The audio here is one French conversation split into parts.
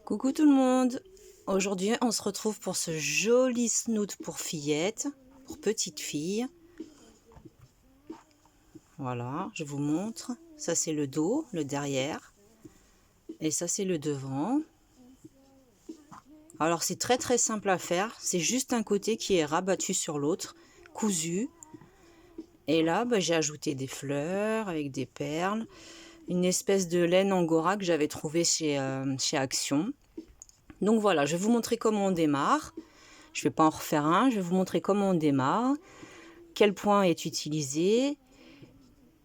Coucou tout le monde. Aujourd'hui on se retrouve pour ce joli snood pour fillette, pour petite fille. Voilà, je vous montre. Ça c'est le dos, le derrière. Et ça c'est le devant. Alors c'est très simple à faire. C'est juste un côté qui est rabattu sur l'autre, cousu. Et là j'ai ajouté des fleurs avec des perles. Une espèce de laine angora que j'avais trouvée chez Action. Donc voilà, je vais vous montrer comment on démarre. Je ne vais pas en refaire un, je vais vous montrer comment on démarre, quel point est utilisé,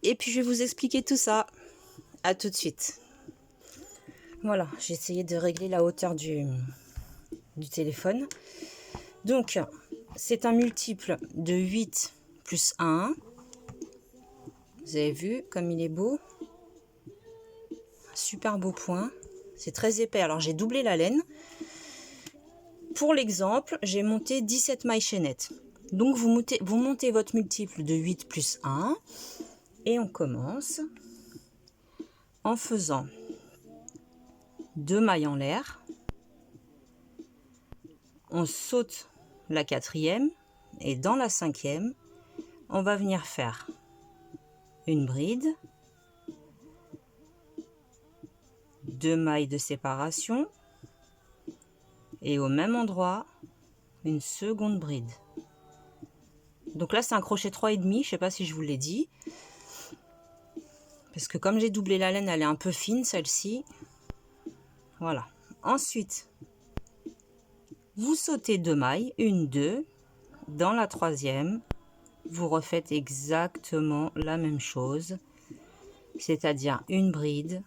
et puis je vais vous expliquer tout ça. À tout de suite. Voilà, j'ai essayé de régler la hauteur du téléphone. Donc, c'est un multiple de 8 plus 1. Vous avez vu comme il est beau? Super beau point. C'est très épais, alors j'ai doublé la laine. Pour l'exemple, j'ai monté 17 mailles chaînettes. Donc vous montez votre multiple de 8 plus 1 et on commence en faisant 2 mailles en l'air. On saute la quatrième et dans la cinquième, on va venir faire une bride, 2 mailles de séparation et au même endroit, une seconde bride. Donc là, c'est un crochet 3,5, je ne sais pas si je vous l'ai dit. Parce que comme j'ai doublé la laine, elle est un peu fine, celle-ci. Voilà. Ensuite, vous sautez 2 mailles, 1, 2. Dans la troisième, vous refaites exactement la même chose. C'est-à-dire une bride,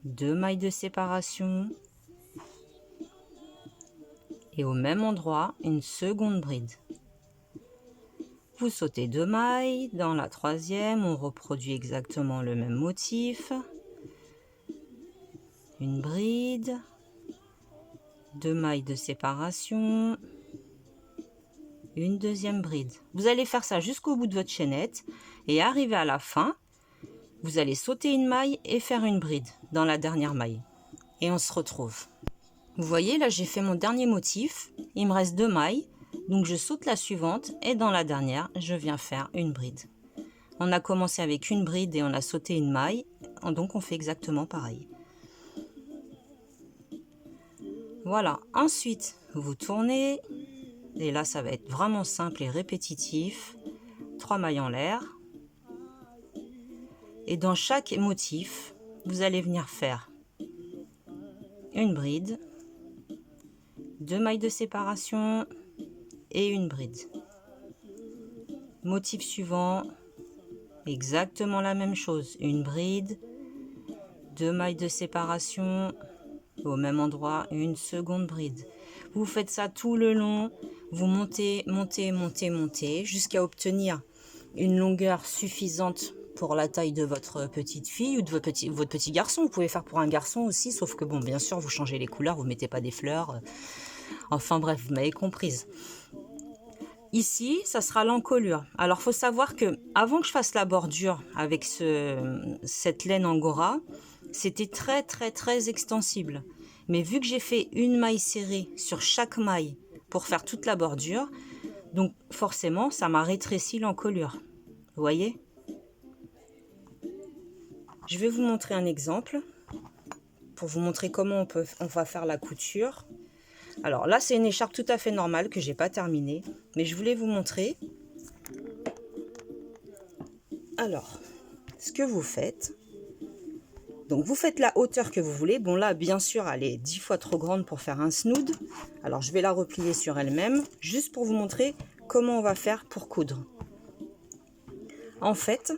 2 mailles de séparation. Et au même endroit, une seconde bride. Vous sautez 2 mailles, dans la troisième, on reproduit exactement le même motif. Une bride, 2 mailles de séparation, une deuxième bride. Vous allez faire ça jusqu'au bout de votre chaînette et arrivé à la fin, vous allez sauter une maille et faire une bride dans la dernière maille. Et on se retrouve. Vous voyez, là j'ai fait mon dernier motif, il me reste 2 mailles. Donc je saute la suivante et dans la dernière, je viens faire une bride. On a commencé avec une bride et on a sauté une maille, donc on fait exactement pareil. Voilà, ensuite vous tournez, et là ça va être vraiment simple et répétitif. 3 mailles en l'air. Et dans chaque motif, vous allez venir faire une bride, 2 mailles de séparation, et une bride. Motif suivant, exactement la même chose, une bride, 2 mailles de séparation, au même endroit, une seconde bride. Vous faites ça tout le long, vous montez, jusqu'à obtenir une longueur suffisante pour la taille de votre petite fille ou de votre petit garçon. Vous pouvez faire pour un garçon aussi, sauf que bon, bien sûr, vous changez les couleurs, vous ne mettez pas des fleurs. Enfin bref, vous m'avez comprise. Ici, ça sera l'encolure. Alors, il faut savoir que avant que je fasse la bordure avec cette laine angora, c'était très extensible. Mais vu que j'ai fait une maille serrée sur chaque maille pour faire toute la bordure, donc forcément, ça m'a rétréci l'encolure. Vous voyez? Je vais vous montrer un exemple pour vous montrer comment on va faire la couture. Alors là, c'est une écharpe tout à fait normale que j'ai pas terminée, mais je voulais vous montrer. Alors, ce que vous faites, donc vous faites la hauteur que vous voulez. Bon là, bien sûr, elle est 10 fois trop grande pour faire un snood. Alors je vais la replier sur elle-même, juste pour vous montrer comment on va faire pour coudre. En fait,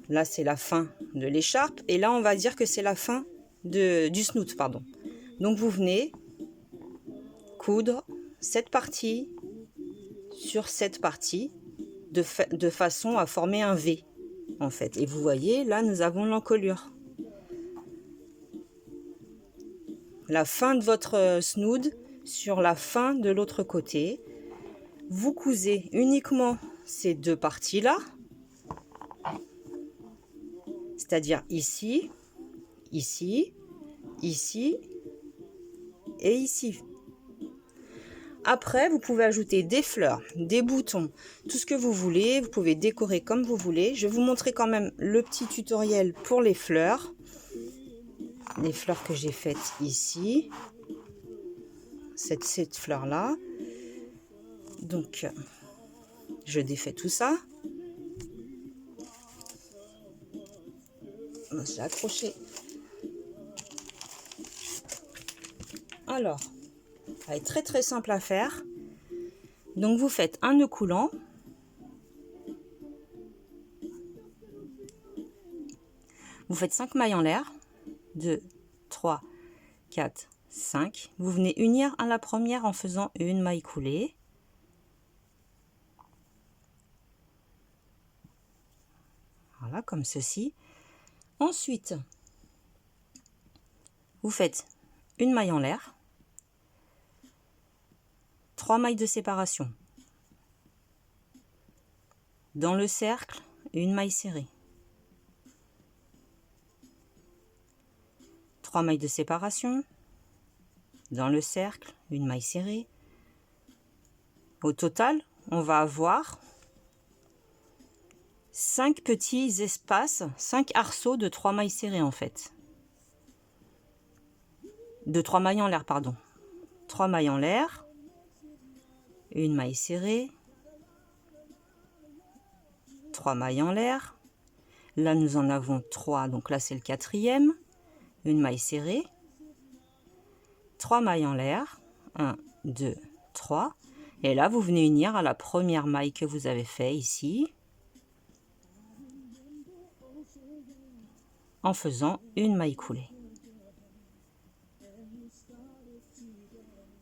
là c'est la fin de l'écharpe, et là on va dire que c'est la fin du snood, pardon. Donc vous venez coudre cette partie sur cette partie de façon à former un V en fait. Et vous voyez, là nous avons l'encolure. La fin de votre snood sur la fin de l'autre côté. Vous cousez uniquement ces deux parties-là. C'est-à-dire ici, ici, ici et ici. Après, vous pouvez ajouter des fleurs, des boutons, tout ce que vous voulez. Vous pouvez décorer comme vous voulez. Je vais vous montrer quand même le petit tutoriel pour les fleurs. Les fleurs que j'ai faites ici. Cette fleur-là. Donc, je défais tout ça. J'ai accroché. Alors, ça va être très très simple à faire. Donc vous faites un nœud coulant. Vous faites 5 mailles en l'air. 2, 3, 4, 5. Vous venez unir à la première en faisant une maille coulée. Voilà, comme ceci. Ensuite, vous faites une maille en l'air. 3 mailles de séparation. Dans le cercle, une maille serrée. 3 mailles de séparation. Dans le cercle, une maille serrée. Au total, on va avoir 5 petits espaces, 5 arceaux de 3 mailles serrées en fait. De 3 mailles en l'air, pardon. 3 mailles en l'air. Une maille serrée. 3 mailles en l'air. Là, nous en avons 3, donc là, c'est le quatrième. Une maille serrée. 3 mailles en l'air. 1, 2, 3. Et là, vous venez unir à la première maille que vous avez fait ici. En faisant une maille coulée.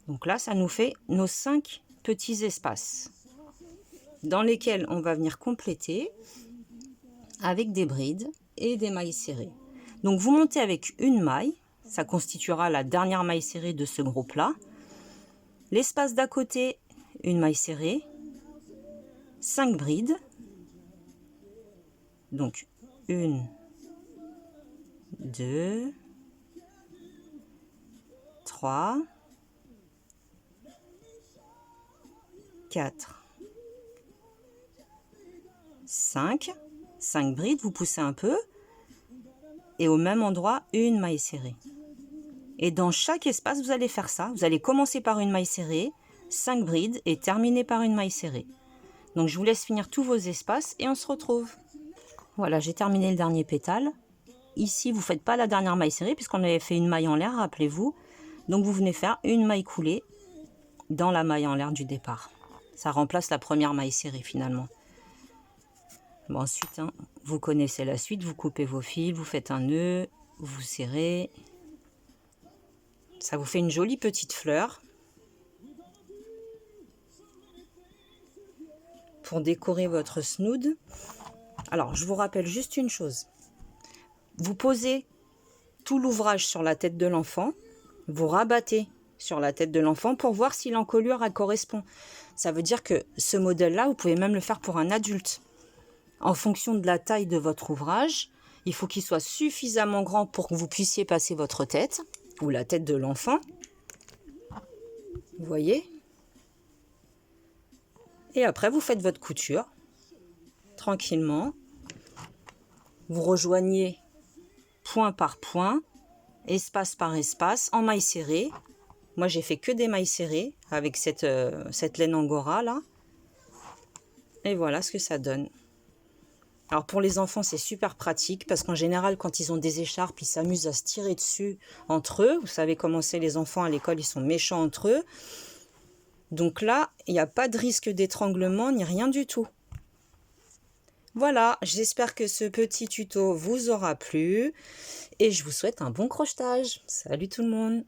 Donc là, ça nous fait nos 5 petits espaces dans lesquels on va venir compléter avec des brides et des mailles serrées. Donc vous montez avec une maille, ça constituera la dernière maille serrée de ce groupe-là. L'espace d'à côté, une maille serrée, 5 brides. Donc 1, 2, 3, 4, 5 brides, vous poussez un peu, et au même endroit, une maille serrée. Et dans chaque espace, vous allez faire ça. Vous allez commencer par une maille serrée, 5 brides, et terminer par une maille serrée. Donc je vous laisse finir tous vos espaces, et on se retrouve. Voilà, j'ai terminé le dernier pétale. Ici, vous ne faites pas la dernière maille serrée, puisqu'on avait fait une maille en l'air, rappelez-vous. Donc vous venez faire une maille coulée dans la maille en l'air du départ. Ça remplace la première maille serrée finalement. Bon, ensuite, hein, vous connaissez la suite, vous coupez vos fils, vous faites un nœud, vous serrez. Ça vous fait une jolie petite fleur. Pour décorer votre snood. Alors, je vous rappelle juste une chose. Vous posez tout l'ouvrage sur la tête de l'enfant. Vous rabattez sur la tête de l'enfant pour voir si l'encolure correspond. Ça veut dire que ce modèle-là, vous pouvez même le faire pour un adulte. En fonction de la taille de votre ouvrage, il faut qu'il soit suffisamment grand pour que vous puissiez passer votre tête ou la tête de l'enfant. Vous voyez? Et après, vous faites votre couture tranquillement. Vous rejoignez point par point, espace par espace, en maille serrée. Moi, j'ai fait que des mailles serrées avec cette laine angora là. Et voilà ce que ça donne. Alors pour les enfants, c'est super pratique parce qu'en général, quand ils ont des écharpes, ils s'amusent à se tirer dessus entre eux. Vous savez comment c'est, les enfants à l'école, ils sont méchants entre eux. Donc là, il n'y a pas de risque d'étranglement ni rien du tout. Voilà, j'espère que ce petit tuto vous aura plu et je vous souhaite un bon crochetage. Salut tout le monde!